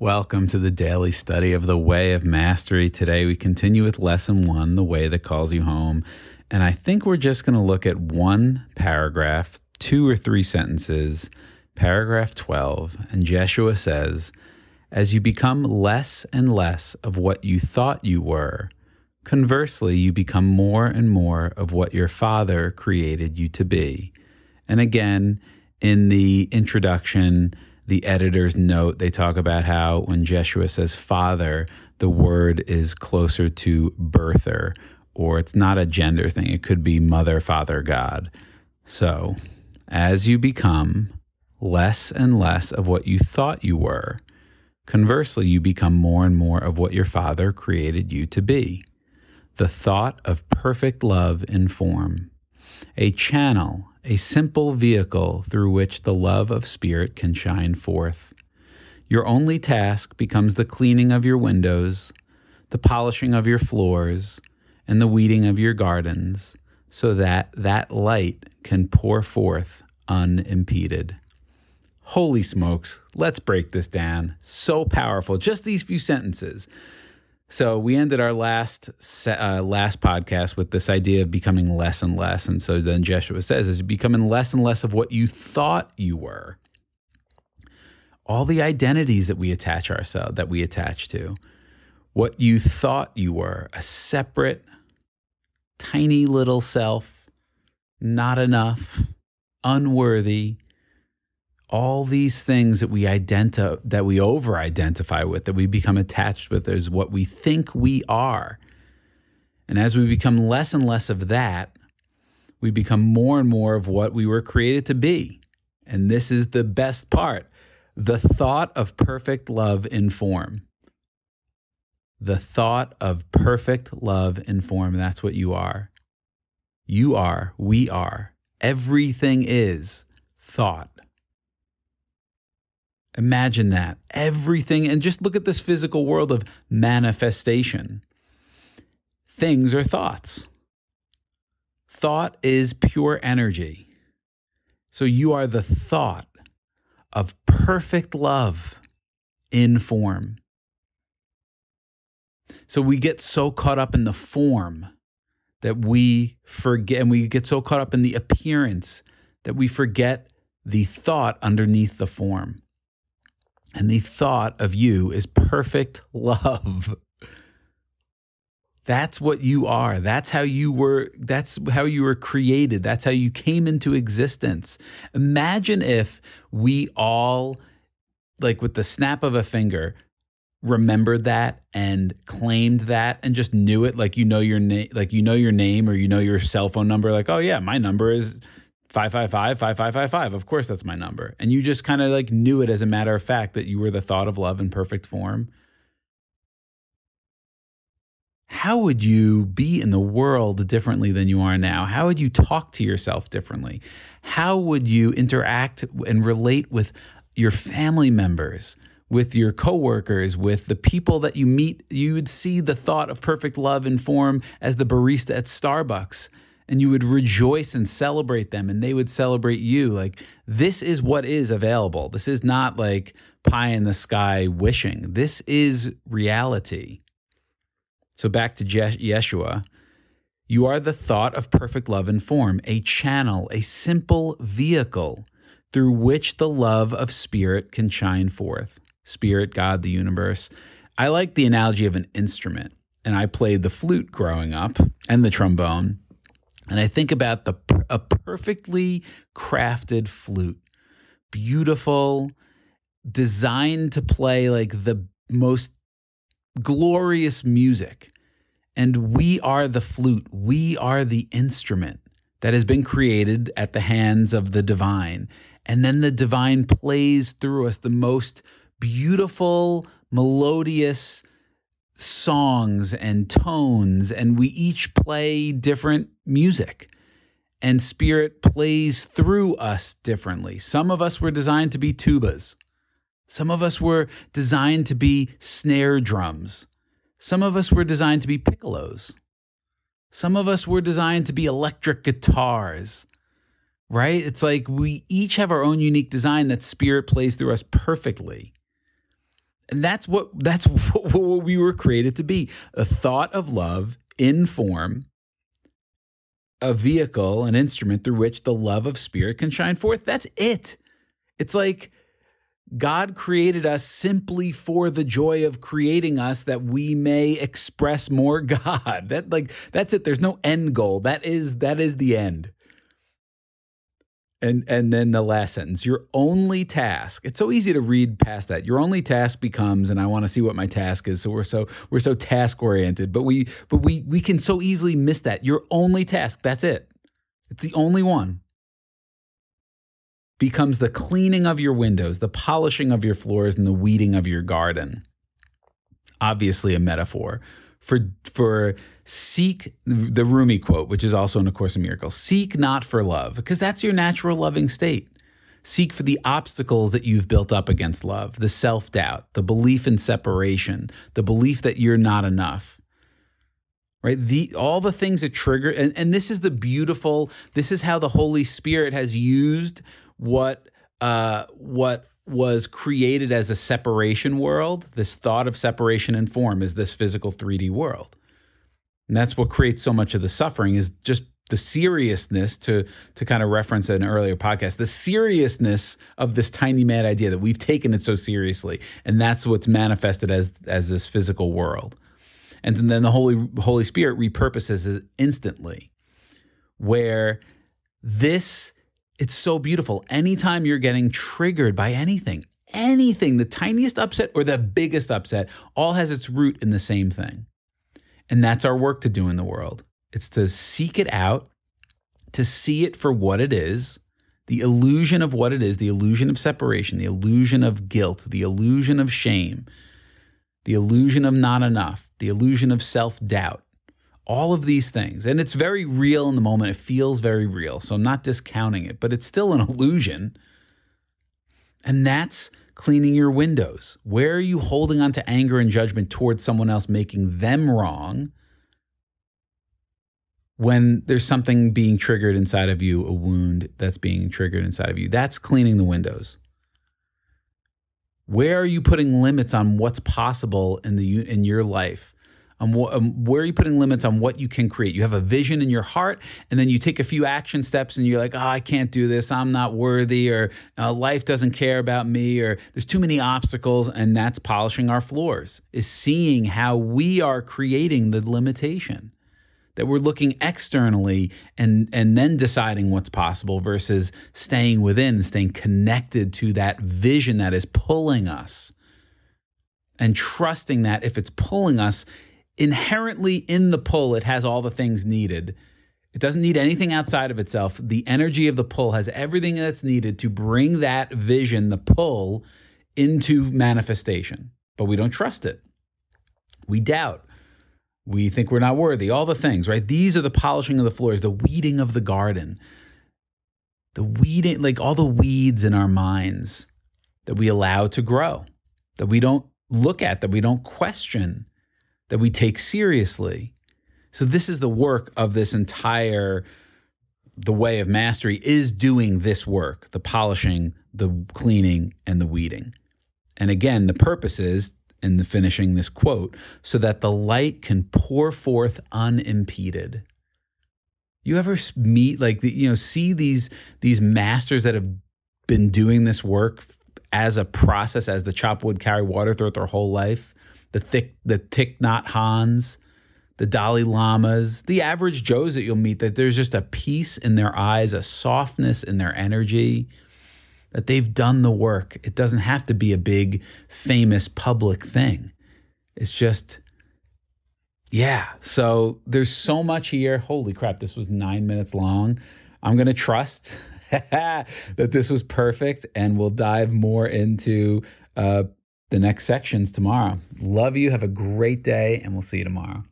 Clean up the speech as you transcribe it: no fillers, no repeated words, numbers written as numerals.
Welcome to the daily study of the Way of Mastery. Today we continue with Lesson 1, The Way That Calls You Home. And I think we're just going to look at one paragraph, 2 or 3 sentences, paragraph 12. And Jeshua says, as you become less and less of what you thought you were, conversely, you become more and more of what your Father created you to be. And again, in the introduction, the editor's note, they talk about how when Jeshua says father, the word is closer to birther, or it's not a gender thing. It could be mother, father, God. So as you become less and less of what you thought you were, conversely, you become more and more of what your Father created you to be. The thought of perfect love in form, a channel, a simple vehicle through which the love of Spirit can shine forth. Your only task becomes the cleaning of your windows, the polishing of your floors, and the weeding of your gardens, so that that light can pour forth unimpeded. Holy smokes, let's break this down. So powerful. Just these few sentences. So we ended our last podcast with this idea of becoming less and less. And so then Jeshua says, as you're becoming less and less of what you thought you were, all the identities that we attach to, what you thought you were, a separate, tiny little self, not enough, unworthy, all these things that we over-identify with, that we become attached with, is what we think we are. And as we become less and less of that, we become more and more of what we were created to be. And this is the best part. The thought of perfect love in form. The thought of perfect love in form. That's what you are. You are. We are. Everything is thought. Imagine that. Everything, and just look at this physical world of manifestation. Things are thoughts. Thought is pure energy. So you are the thought of perfect love in form. So we get so caught up in the form that we forget, and we get so caught up in the appearance that we forget the thought underneath the form. And the thought of you is perfect love. That's what you are. That's how you were created. That's how you came into existence. Imagine if we all, like with the snap of a finger, remembered that and claimed that and just knew it, like you know your name, or you know your cell phone number, like, oh yeah, my number is 555-5555. Of course, that's my number. And you just kind of like knew it as a matter of fact that you were the thought of love in perfect form. How would you be in the world differently than you are now? How would you talk to yourself differently? How would you interact and relate with your family members, with your coworkers, with the people that you meet? You would see the thought of perfect love in form as the barista at Starbucks. And you would rejoice and celebrate them, and they would celebrate you. Like, this is what is available. This is not like pie in the sky wishing. This is reality. So back to Yeshua. You are the thought of perfect love in form, a channel, a simple vehicle through which the love of Spirit can shine forth. Spirit, God, the universe. I like the analogy of an instrument, and I played the flute growing up and the trombone. And I think about a perfectly crafted flute, beautiful, designed to play like the most glorious music. And we are the flute. We are the instrument that has been created at the hands of the divine. And then the divine plays through us the most beautiful, melodious songs and tones, and we each play different music, and Spirit plays through us differently. Some of us were designed to be tubas. Some of us were designed to be snare drums. Some of us were designed to be piccolos. Some of us were designed to be electric guitars, right? It's like we each have our own unique design that Spirit plays through us perfectly. And that's what we were created to be. A thought of love in form, a vehicle, an instrument through which the love of spirit can shine forth. That's it. It's like God created us simply for the joy of creating us, that we may express more God. That's it. There's no end goal. That is the end. And then the last sentence, your only task. It's so easy to read past that. Your only task becomes, and I want to see what my task is. So we're so task oriented, but we can so easily miss that. Your only task, that's it. It's the only one. Becomes the cleaning of your windows, the polishing of your floors, and the weeding of your garden. Obviously a metaphor for seek, the Rumi quote, which is also in A Course in Miracles, seek not for love, because that's your natural loving state. Seek for the obstacles that you've built up against love, the self-doubt, the belief in separation, the belief that you're not enough. Right? All the things that trigger, and this is this is how the Holy Spirit has used what was created as a separation world, this thought of separation in form, is this physical 3D world. And that's what creates so much of the suffering, is just the seriousness, to kind of reference an earlier podcast, the seriousness of this tiny mad idea that we've taken it so seriously. And that's what's manifested as this physical world. And then the Holy Spirit repurposes it instantly, where it's so beautiful. Anytime you're getting triggered by anything, the tiniest upset or the biggest upset, all has its root in the same thing. And that's our work to do in the world. It's to seek it out, to see it for what it is, the illusion of what it is, the illusion of separation, the illusion of guilt, the illusion of shame, the illusion of not enough, the illusion of self-doubt, all of these things. And it's very real in the moment. It feels very real. So I'm not discounting it, but it's still an illusion. And that's cleaning your windows. Where are you holding on to anger and judgment towards someone else, making them wrong, when there's something being triggered inside of you, a wound that's being triggered inside of you? That's cleaning the windows. Where are you putting limits on what's possible in your life? Where are you putting limits on what you can create? You have a vision in your heart, and then you take a few action steps and you're like, I can't do this. I'm not worthy, or life doesn't care about me, or there's too many obstacles. And that's polishing our floors, is seeing how we are creating the limitation, that we're looking externally and then deciding what's possible versus staying within and staying connected to that vision that is pulling us, and trusting that if it's pulling us, inherently in the pull, it has all the things needed. It doesn't need anything outside of itself. The energy of the pull has everything that's needed to bring that vision, the pull, into manifestation. But we don't trust it. We doubt. We think we're not worthy. All the things, right? These are the polishing of the floors, the weeding of the garden. The weeding, like all the weeds in our minds that we allow to grow, that we don't look at, that we don't question, that we take seriously. So this is the work of this entire, the way of mastery, is doing this work, the polishing, the cleaning, and the weeding. And again, the purpose is, in the finishing this quote, so that the light can pour forth unimpeded. You ever meet, see these masters that have been doing this work as a process, as the chop wood, carry water throughout their whole life? The Thich Nhat Hanhs, the Dalai Lamas, the average Joes that you'll meet, that there's just a peace in their eyes, a softness in their energy, that they've done the work. It doesn't have to be a big, famous, public thing. It's just, yeah. So there's so much here. Holy crap, this was 9 minutes long. I'm going to trust that this was perfect, and we'll dive more into the next sections tomorrow. Love you. Have a great day, and we'll see you tomorrow.